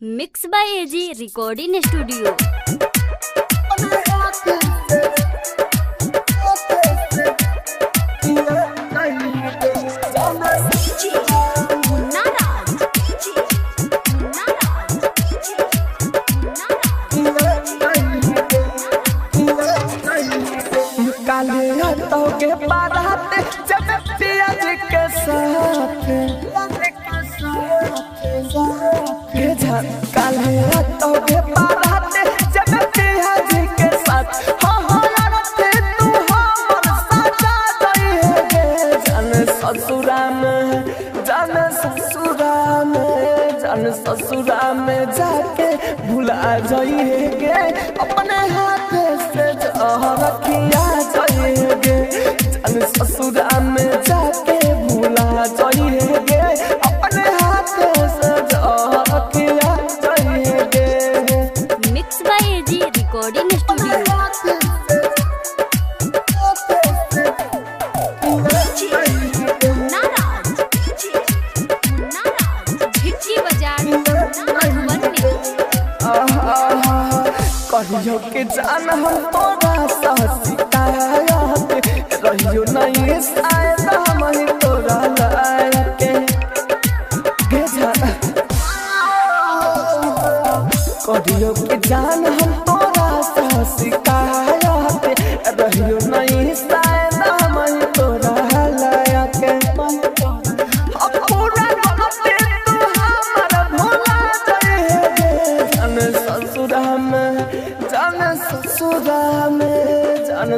Mix by AG recording studio. काले हाथों के बारात जब पिया जी के साथ काले हाथों के बारात जब पिया जी के साथ हाँ लड़ते तू हमर साजा दई है जान ससुरा में ससुरा में जाके भुला जाइएगे अपने हाथ से रखिया जाइएगे जान ससुरा में जाके भुला जाइएगे अपने हाथ से रखिया जाइएगे। Mix by AG recording studio. कहियो के जान हम तोरा शिकायत रहियो नहीं शायद हम तोरा लायके कहियो के जान हम तोरा शिकायत रहियो नहीं शायद हम तोरा लायके पूरा गलती तू हमारा भुला जाइएगे जान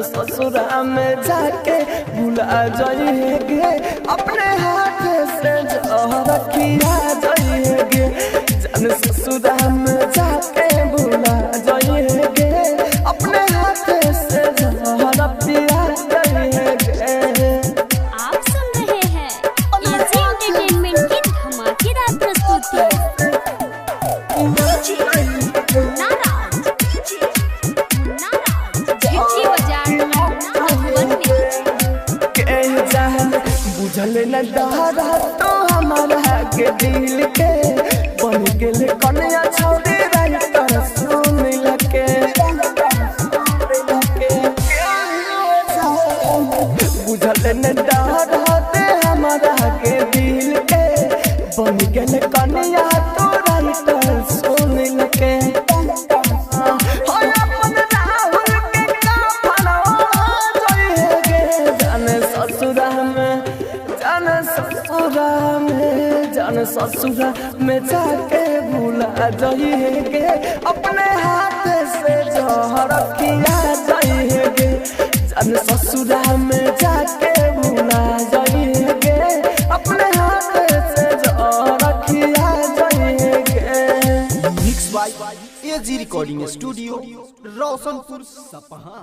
ससुरा में जाके भुला जाइएगे अपने हाथ से रखिया जाइएगे जान ससुरा में जाके भुला जाइएगे अपने हाथ से रखिया जाइएगे। आप सुन रहे हैं एजी एंटरटेनमेंट की धमाकेदार प्रस्तुति। बुझल न डरा तो हमारा के दिल के बन गेले कन्या छोड़ी राइटर सुन लके बुझल न डरा ते हमारा के दिल के बन गेले कन्या तो राइटर सुन लके ससुरा में जाके भुला जाइएगे अपने हाथ से रखिया जाइएगे जान ससुरा में जाके भुला जाइएगे अपने हाथ से रखिया जाइएगे। Mix by AG recording studio Roshanpur Sapaha.